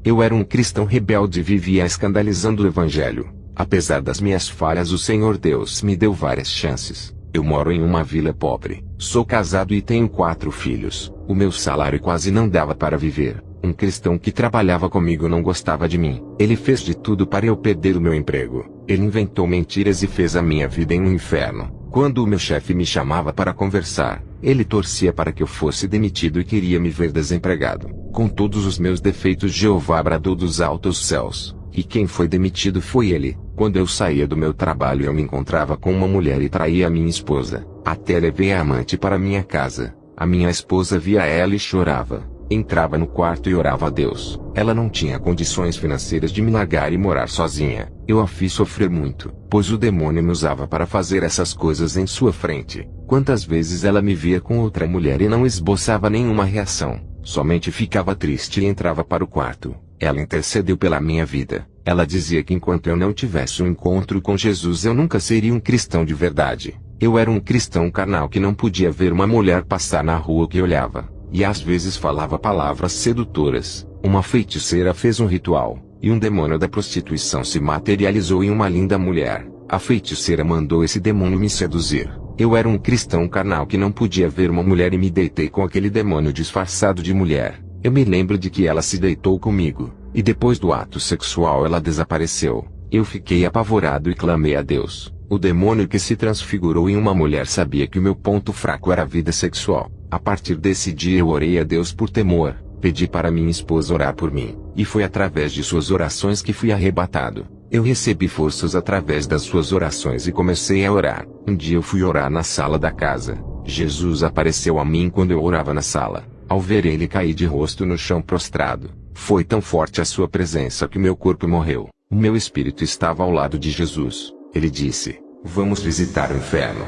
Eu era um cristão rebelde e vivia escandalizando o evangelho. Apesar das minhas falhas, o Senhor Deus me deu várias chances. Eu moro em uma vila pobre, sou casado e tenho 4 filhos. O meu salário quase não dava para viver. Um cristão que trabalhava comigo não gostava de mim. Ele fez de tudo para eu perder o meu emprego. Ele inventou mentiras e fez a minha vida em um inferno. Quando o meu chefe me chamava para conversar, ele torcia para que eu fosse demitido e queria me ver desempregado. Com todos os meus defeitos, Jeová bradou dos altos céus. E quem foi demitido foi ele. Quando eu saía do meu trabalho, eu me encontrava com uma mulher e traía a minha esposa. Até levei a amante para minha casa. A minha esposa via ela e chorava. Entrava no quarto e orava a Deus. Ela não tinha condições financeiras de me largar e morar sozinha. Eu a fiz sofrer muito, pois o demônio me usava para fazer essas coisas em sua frente. Quantas vezes ela me via com outra mulher e não esboçava nenhuma reação, somente ficava triste e entrava para o quarto. Ela intercedeu pela minha vida. Ela dizia que enquanto eu não tivesse um encontro com Jesus, eu nunca seria um cristão de verdade. Eu era um cristão carnal que não podia ver uma mulher passar na rua que olhava. E às vezes falava palavras sedutoras. Uma feiticeira fez um ritual, e um demônio da prostituição se materializou em uma linda mulher. A feiticeira mandou esse demônio me seduzir. Eu era um cristão carnal que não podia ver uma mulher e me deitei com aquele demônio disfarçado de mulher. Eu me lembro de que ela se deitou comigo, e depois do ato sexual ela desapareceu. Eu fiquei apavorado e clamei a Deus. O demônio que se transfigurou em uma mulher sabia que o meu ponto fraco era a vida sexual. A partir desse dia eu orei a Deus por temor, pedi para minha esposa orar por mim, e foi através de suas orações que fui arrebatado. Eu recebi forças através das suas orações e comecei a orar. Um dia eu fui orar na sala da casa. Jesus apareceu a mim quando eu orava na sala. Ao ver ele, caí de rosto no chão prostrado. Foi tão forte a sua presença que meu corpo morreu. O meu espírito estava ao lado de Jesus. Ele disse: "Vamos visitar o inferno."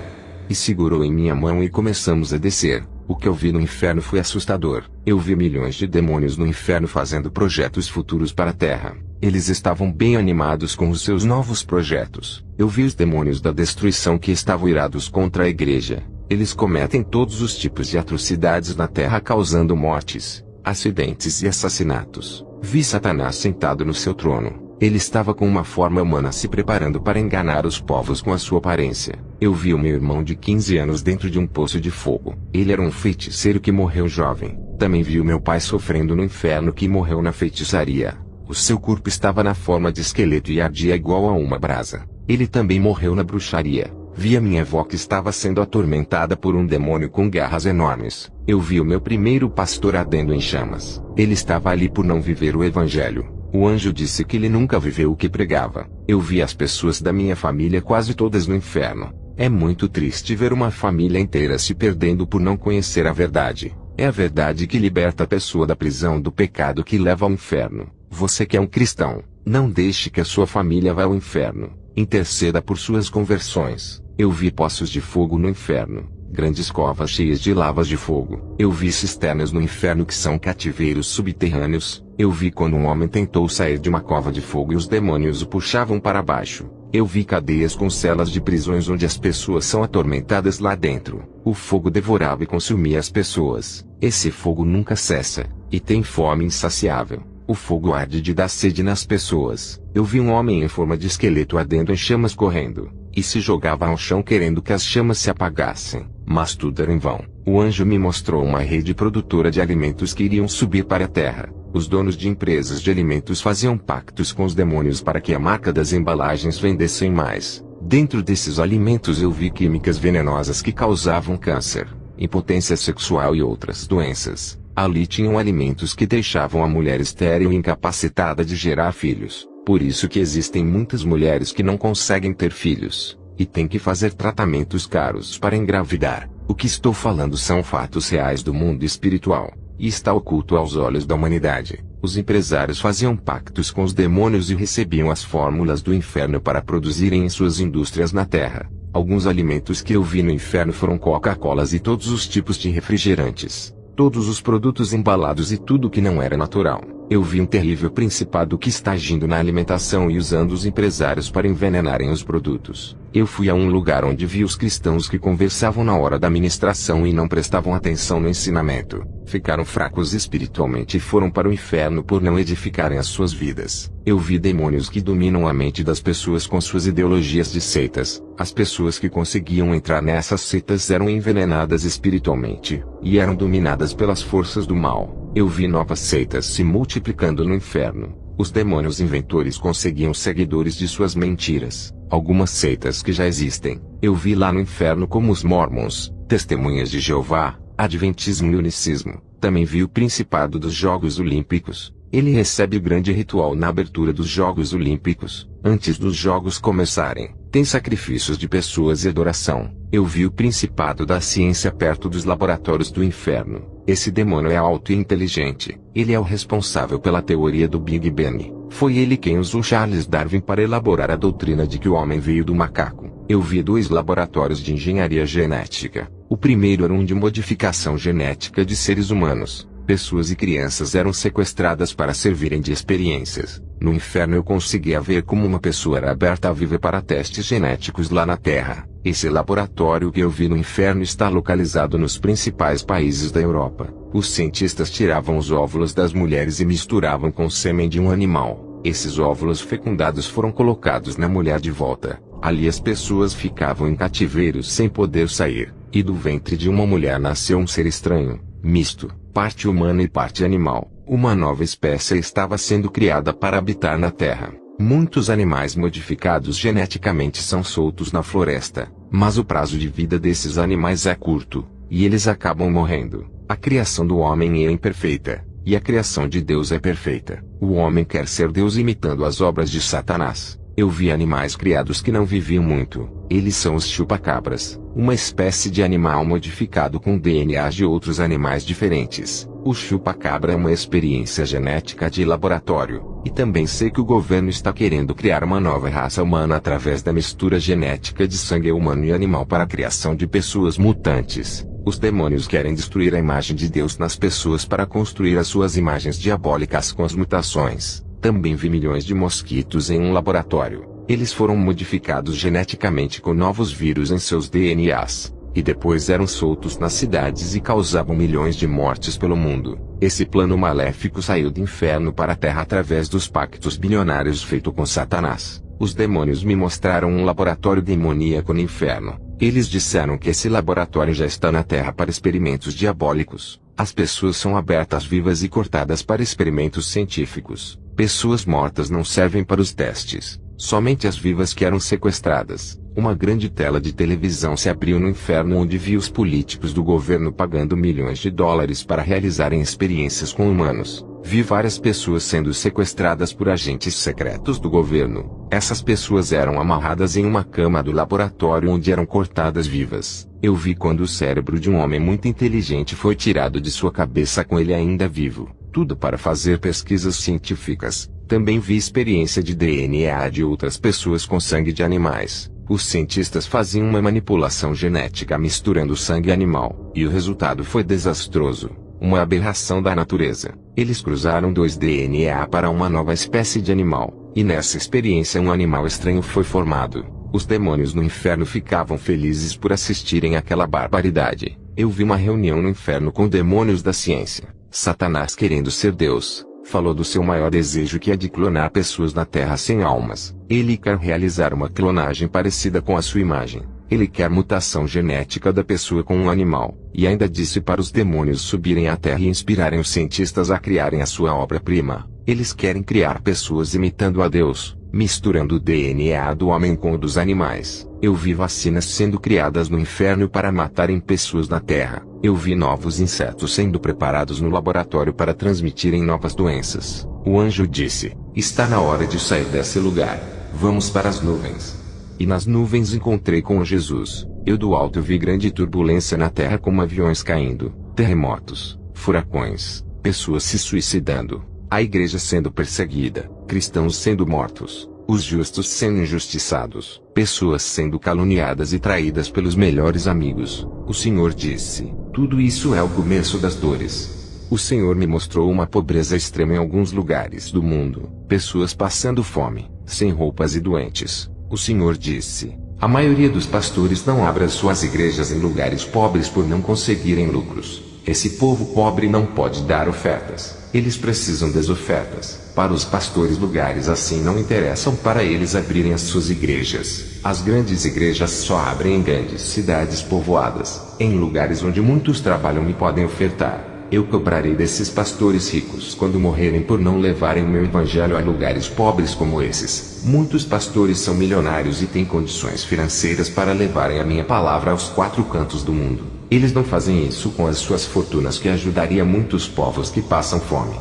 E segurou em minha mão e começamos a descer. O que eu vi no inferno foi assustador. Eu vi milhões de demônios no inferno fazendo projetos futuros para a terra. Eles estavam bem animados com os seus novos projetos. Eu vi os demônios da destruição que estavam irados contra a igreja. Eles cometem todos os tipos de atrocidades na terra, causando mortes, acidentes e assassinatos. Vi Satanás sentado no seu trono. Ele estava com uma forma humana se preparando para enganar os povos com a sua aparência. Eu vi o meu irmão de 15 anos dentro de um poço de fogo. Ele era um feiticeiro que morreu jovem. Também vi o meu pai sofrendo no inferno, que morreu na feitiçaria. O seu corpo estava na forma de esqueleto e ardia igual a uma brasa. Ele também morreu na bruxaria. Vi a minha avó que estava sendo atormentada por um demônio com garras enormes. Eu vi o meu primeiro pastor ardendo em chamas. Ele estava ali por não viver o evangelho. O anjo disse que ele nunca viveu o que pregava. Eu vi as pessoas da minha família quase todas no inferno. É muito triste ver uma família inteira se perdendo por não conhecer a verdade. É a verdade que liberta a pessoa da prisão do pecado que leva ao inferno. Você que é um cristão, não deixe que a sua família vá ao inferno. Interceda por suas conversões. Eu vi poços de fogo no inferno, grandes covas cheias de lavas de fogo. Eu vi cisternas no inferno que são cativeiros subterrâneos. Eu vi quando um homem tentou sair de uma cova de fogo e os demônios o puxavam para baixo. Eu vi cadeias com celas de prisões onde as pessoas são atormentadas lá dentro. O fogo devorava e consumia as pessoas. Esse fogo nunca cessa, e tem fome insaciável. O fogo arde de dar sede nas pessoas. Eu vi um homem em forma de esqueleto ardendo em chamas correndo, e se jogava ao chão querendo que as chamas se apagassem. Mas tudo era em vão. O anjo me mostrou uma rede produtora de alimentos que iriam subir para a terra. Os donos de empresas de alimentos faziam pactos com os demônios para que a marca das embalagens vendessem mais. Dentro desses alimentos eu vi químicas venenosas que causavam câncer, impotência sexual e outras doenças. Ali tinham alimentos que deixavam a mulher estéril e incapacitada de gerar filhos. Por isso que existem muitas mulheres que não conseguem ter filhos, e têm que fazer tratamentos caros para engravidar. O que estou falando são fatos reais do mundo espiritual, e está oculto aos olhos da humanidade. Os empresários faziam pactos com os demônios e recebiam as fórmulas do inferno para produzirem em suas indústrias na terra. Alguns alimentos que eu vi no inferno foram Coca-Colas e todos os tipos de refrigerantes, todos os produtos embalados e tudo que não era natural. Eu vi um terrível principado que está agindo na alimentação e usando os empresários para envenenarem os produtos. Eu fui a um lugar onde vi os cristãos que conversavam na hora da ministração e não prestavam atenção no ensinamento. Ficaram fracos espiritualmente e foram para o inferno por não edificarem as suas vidas. Eu vi demônios que dominam a mente das pessoas com suas ideologias de seitas. As pessoas que conseguiam entrar nessas seitas eram envenenadas espiritualmente, e eram dominadas pelas forças do mal. Eu vi novas seitas se multiplicando no inferno. Os demônios inventores conseguiam seguidores de suas mentiras. Algumas seitas que já existem, eu vi lá no inferno, como os Mormons, Testemunhas de Jeová, Adventismo e Unicismo. Também vi o principado dos Jogos Olímpicos. Ele recebe o grande ritual na abertura dos Jogos Olímpicos. Antes dos Jogos começarem, tem sacrifícios de pessoas e adoração. Eu vi o principado da ciência perto dos laboratórios do inferno. Esse demônio é alto e inteligente. Ele é o responsável pela teoria do Big Bang. Foi ele quem usou Charles Darwin para elaborar a doutrina de que o homem veio do macaco. Eu vi 2 laboratórios de engenharia genética. O primeiro era um de modificação genética de seres humanos. Pessoas e crianças eram sequestradas para servirem de experiências. No inferno eu conseguia ver como uma pessoa era aberta a viver para testes genéticos lá na Terra. Esse laboratório que eu vi no inferno está localizado nos principais países da Europa. Os cientistas tiravam os óvulos das mulheres e misturavam com o sêmen de um animal. Esses óvulos fecundados foram colocados na mulher de volta. Ali as pessoas ficavam em cativeiros sem poder sair. E do ventre de uma mulher nasceu um ser estranho, misto, parte humana e parte animal. Uma nova espécie estava sendo criada para habitar na Terra. Muitos animais modificados geneticamente são soltos na floresta, mas o prazo de vida desses animais é curto, e eles acabam morrendo. A criação do homem é imperfeita, e a criação de Deus é perfeita. O homem quer ser Deus imitando as obras de Satanás. Eu vi animais criados que não viviam muito. Eles são os chupacabras, uma espécie de animal modificado com DNA de outros animais diferentes. O chupacabra é uma experiência genética de laboratório. E também sei que o governo está querendo criar uma nova raça humana através da mistura genética de sangue humano e animal para a criação de pessoas mutantes. Os demônios querem destruir a imagem de Deus nas pessoas para construir as suas imagens diabólicas com as mutações. Também vi milhões de mosquitos em um laboratório. Eles foram modificados geneticamente com novos vírus em seus DNAs, e depois eram soltos nas cidades e causavam milhões de mortes pelo mundo. Esse plano maléfico saiu do inferno para a Terra através dos pactos bilionários feitos com Satanás. Os demônios me mostraram um laboratório demoníaco no inferno. Eles disseram que esse laboratório já está na Terra para experimentos diabólicos. As pessoas são abertas vivas e cortadas para experimentos científicos. Pessoas mortas não servem para os testes. Somente as vivas que eram sequestradas. Uma grande tela de televisão se abriu no inferno onde vi os políticos do governo pagando milhões de dólares para realizarem experiências com humanos. Vi várias pessoas sendo sequestradas por agentes secretos do governo. Essas pessoas eram amarradas em uma cama do laboratório onde eram cortadas vivas. Eu vi quando o cérebro de um homem muito inteligente foi tirado de sua cabeça com ele ainda vivo. Tudo para fazer pesquisas científicas. Também vi experiência de DNA de outras pessoas com sangue de animais. Os cientistas faziam uma manipulação genética misturando sangue animal, e o resultado foi desastroso. Uma aberração da natureza. Eles cruzaram 2 DNA para uma nova espécie de animal, e nessa experiência um animal estranho foi formado. Os demônios no inferno ficavam felizes por assistirem àquela barbaridade. Eu vi uma reunião no inferno com demônios da ciência. Satanás, querendo ser Deus, falou do seu maior desejo, que é de clonar pessoas na Terra sem almas. Ele quer realizar uma clonagem parecida com a sua imagem. Ele quer mutação genética da pessoa com um animal. E ainda disse para os demônios subirem à Terra e inspirarem os cientistas a criarem a sua obra-prima. Eles querem criar pessoas imitando a Deus, misturando o DNA do homem com o dos animais. Eu vi vacinas sendo criadas no inferno para matarem pessoas na Terra. Eu vi novos insetos sendo preparados no laboratório para transmitirem novas doenças. O anjo disse: está na hora de sair desse lugar. Vamos para as nuvens. E nas nuvens encontrei com Jesus. Eu do alto vi grande turbulência na terra, como aviões caindo, terremotos, furacões, pessoas se suicidando, a igreja sendo perseguida, cristãos sendo mortos, os justos sendo injustiçados, pessoas sendo caluniadas e traídas pelos melhores amigos. O Senhor disse: tudo isso é o começo das dores. O Senhor me mostrou uma pobreza extrema em alguns lugares do mundo, pessoas passando fome, sem roupas e doentes. O Senhor disse: a maioria dos pastores não abre as suas igrejas em lugares pobres por não conseguirem lucros. Esse povo pobre não pode dar ofertas. Eles precisam das ofertas. Para os pastores, lugares assim não interessam para eles abrirem as suas igrejas. As grandes igrejas só abrem em grandes cidades povoadas, em lugares onde muitos trabalham e podem ofertar. Eu cobrarei desses pastores ricos quando morrerem por não levarem o meu evangelho a lugares pobres como esses. Muitos pastores são milionários e têm condições financeiras para levarem a minha palavra aos 4 cantos do mundo. Eles não fazem isso com as suas fortunas, que ajudaria muitos povos que passam fome.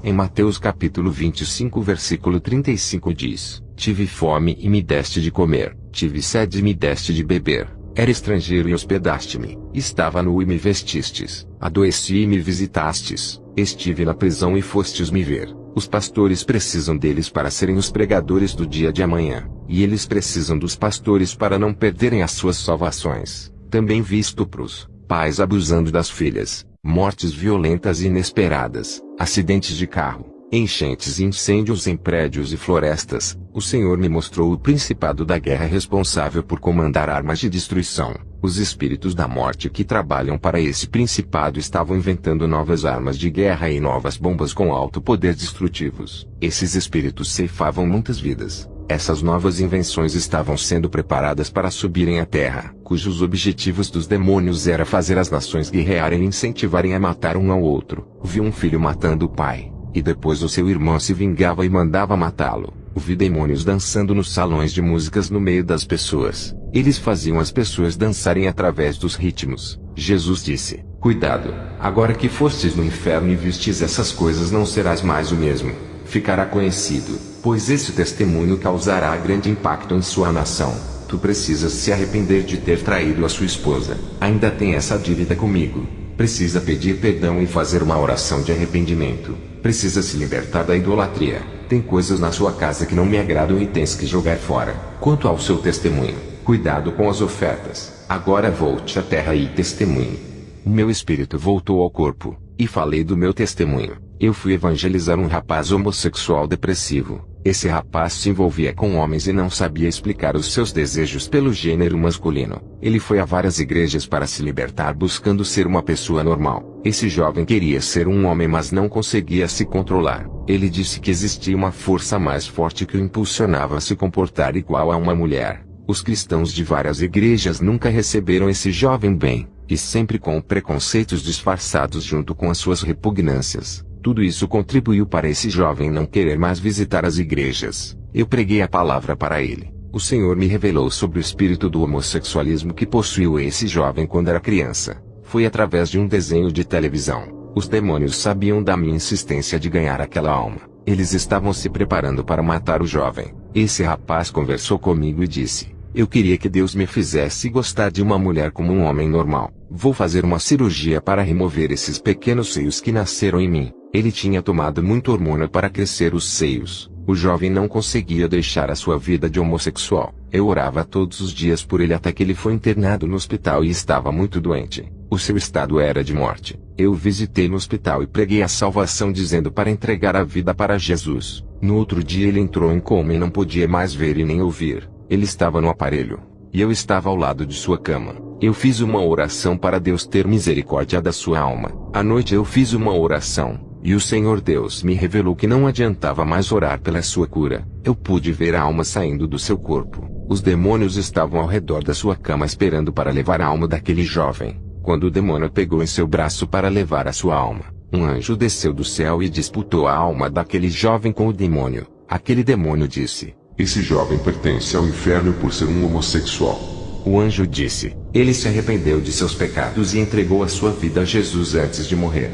Em Mateus capítulo 25 versículo 35 diz: tive fome e me deste de comer, tive sede e me deste de beber. Era estrangeiro e hospedaste-me, estava nu e me vestistes, adoeci e me visitastes, estive na prisão e fostes me ver. Os pastores precisam deles para serem os pregadores do dia de amanhã, e eles precisam dos pastores para não perderem as suas salvações. Também vi estupros, pais abusando das filhas, mortes violentas e inesperadas, acidentes de carro, enchentes e incêndios em prédios e florestas. O Senhor me mostrou o principado da guerra responsável por comandar armas de destruição. Os espíritos da morte que trabalham para esse principado estavam inventando novas armas de guerra e novas bombas com alto poder destrutivos. Esses espíritos ceifavam muitas vidas. Essas novas invenções estavam sendo preparadas para subirem à terra, cujos objetivos dos demônios era fazer as nações guerrearem e incentivarem a matar um ao outro. Vi um filho matando o pai, e depois o seu irmão se vingava e mandava matá-lo. Vi demônios dançando nos salões de músicas no meio das pessoas. Eles faziam as pessoas dançarem através dos ritmos. Jesus disse: cuidado, agora que fostes no inferno e vistes essas coisas, não serás mais o mesmo. Ficará conhecido, pois esse testemunho causará grande impacto em sua nação. Tu precisas se arrepender de ter traído a sua esposa. Ainda tem essa dívida comigo. Precisa pedir perdão e fazer uma oração de arrependimento. Precisa se libertar da idolatria. Tem coisas na sua casa que não me agradam e tens que jogar fora. Quanto ao seu testemunho, cuidado com as ofertas. Agora volte à terra e testemunhe. O meu espírito voltou ao corpo, e falei do meu testemunho. Eu fui evangelizar um rapaz homossexual depressivo. Esse rapaz se envolvia com homens e não sabia explicar os seus desejos pelo gênero masculino. Ele foi a várias igrejas para se libertar buscando ser uma pessoa normal. Esse jovem queria ser um homem, mas não conseguia se controlar. Ele disse que existia uma força mais forte que o impulsionava a se comportar igual a uma mulher. Os cristãos de várias igrejas nunca receberam esse jovem bem, e sempre com preconceitos disfarçados junto com as suas repugnâncias. Tudo isso contribuiu para esse jovem não querer mais visitar as igrejas. Eu preguei a palavra para ele. O Senhor me revelou sobre o espírito do homossexualismo que possuiu esse jovem quando era criança. Foi através de um desenho de televisão. Os demônios sabiam da minha insistência de ganhar aquela alma. Eles estavam se preparando para matar o jovem. Esse rapaz conversou comigo e disse: eu queria que Deus me fizesse gostar de uma mulher como um homem normal. Vou fazer uma cirurgia para remover esses pequenos seios que nasceram em mim. Ele tinha tomado muito hormônio para crescer os seios. O jovem não conseguia deixar a sua vida de homossexual. Eu orava todos os dias por ele até que ele foi internado no hospital e estava muito doente. O seu estado era de morte. Eu o visitei no hospital e preguei a salvação dizendo para entregar a vida para Jesus. No outro dia ele entrou em coma e não podia mais ver e nem ouvir. Ele estava no aparelho, e eu estava ao lado de sua cama. Eu fiz uma oração para Deus ter misericórdia da sua alma. À noite eu fiz uma oração, e o Senhor Deus me revelou que não adiantava mais orar pela sua cura. Eu pude ver a alma saindo do seu corpo. Os demônios estavam ao redor da sua cama esperando para levar a alma daquele jovem. Quando o demônio pegou em seu braço para levar a sua alma, um anjo desceu do céu e disputou a alma daquele jovem com o demônio. Aquele demônio disse: esse jovem pertence ao inferno por ser um homossexual. O anjo disse: ele se arrependeu de seus pecados e entregou a sua vida a Jesus antes de morrer.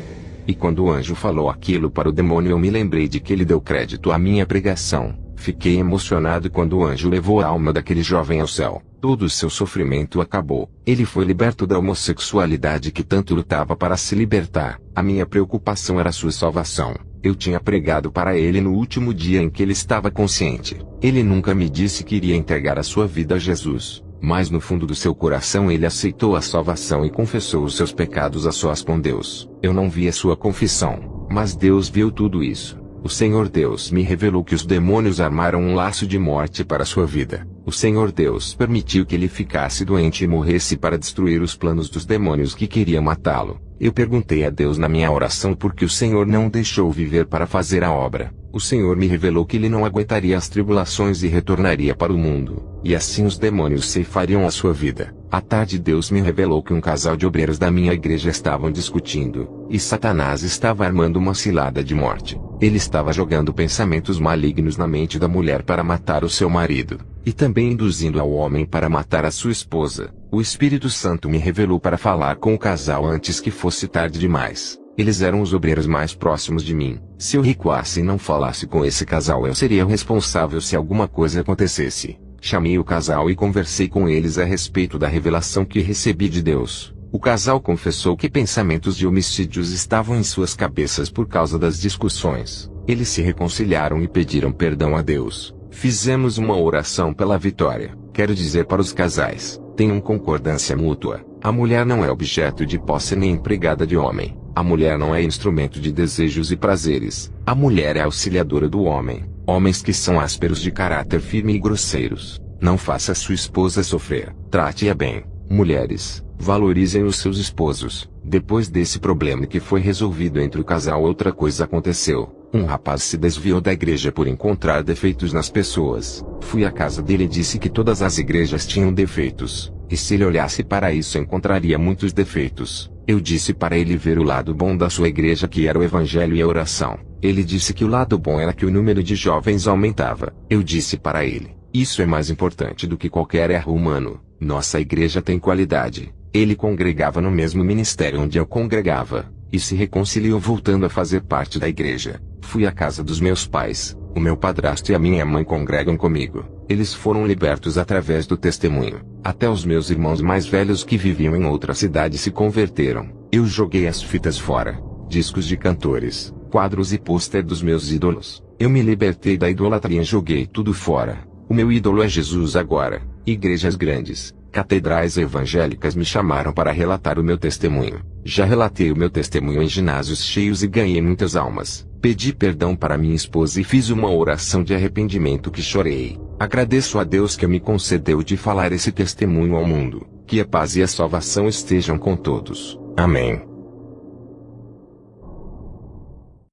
E quando o anjo falou aquilo para o demônio, eu me lembrei de que ele deu crédito à minha pregação. Fiquei emocionado quando o anjo levou a alma daquele jovem ao céu. Todo o seu sofrimento acabou. Ele foi liberto da homossexualidade que tanto lutava para se libertar. A minha preocupação era sua salvação. Eu tinha pregado para ele no último dia em que ele estava consciente. Ele nunca me disse que iria entregar a sua vida a Jesus, Mas no fundo do seu coração ele aceitou a salvação e confessou os seus pecados a sós com Deus. Eu não vi a sua confissão, mas Deus viu tudo isso. O Senhor Deus me revelou que os demônios armaram um laço de morte para sua vida. O Senhor Deus permitiu que ele ficasse doente e morresse para destruir os planos dos demônios que queriam matá-lo. Eu perguntei a Deus na minha oração por que o Senhor não deixou viver para fazer a obra. O Senhor me revelou que ele não aguentaria as tribulações e retornaria para o mundo, e assim os demônios ceifariam a sua vida. À tarde Deus me revelou que um casal de obreiros da minha igreja estavam discutindo, e Satanás estava armando uma cilada de morte. Ele estava jogando pensamentos malignos na mente da mulher para matar o seu marido, e também induzindo ao homem para matar a sua esposa. O Espírito Santo me revelou para falar com o casal antes que fosse tarde demais. Eles eram os obreiros mais próximos de mim. Se eu recuasse e não falasse com esse casal, eu seria o responsável se alguma coisa acontecesse. Chamei o casal e conversei com eles a respeito da revelação que recebi de Deus. O casal confessou que pensamentos de homicídios estavam em suas cabeças por causa das discussões. Eles se reconciliaram e pediram perdão a Deus. Fizemos uma oração pela vitória. Quero dizer para os casais, tenham concordância mútua. A mulher não é objeto de posse nem empregada de homem. A mulher não é instrumento de desejos e prazeres. A mulher é auxiliadora do homem. Homens que são ásperos de caráter firme e grosseiros, não faça sua esposa sofrer. Trate-a bem. Mulheres, valorizem os seus esposos. Depois desse problema que foi resolvido entre o casal, outra coisa aconteceu. Um rapaz se desviou da igreja por encontrar defeitos nas pessoas. Fui à casa dele e disse que todas as igrejas tinham defeitos, e se ele olhasse para isso encontraria muitos defeitos. Eu disse para ele ver o lado bom da sua igreja, que era o evangelho e a oração. Ele disse que o lado bom era que o número de jovens aumentava. Eu disse para ele, isso é mais importante do que qualquer erro humano. Nossa igreja tem qualidade. Ele congregava no mesmo ministério onde eu congregava, e se reconciliou voltando a fazer parte da igreja. Fui à casa dos meus pais. O meu padrasto e a minha mãe congregam comigo. Eles foram libertos através do testemunho. Até os meus irmãos mais velhos que viviam em outra cidade se converteram. Eu joguei as fitas fora, discos de cantores, quadros e pôster dos meus ídolos. Eu me libertei da idolatria e joguei tudo fora. O meu ídolo é Jesus agora. Igrejas grandes, catedrais evangélicas me chamaram para relatar o meu testemunho. Já relatei o meu testemunho em ginásios cheios e ganhei muitas almas. Pedi perdão para minha esposa e fiz uma oração de arrependimento que chorei. Agradeço a Deus que me concedeu de falar esse testemunho ao mundo. Que a paz e a salvação estejam com todos. Amém.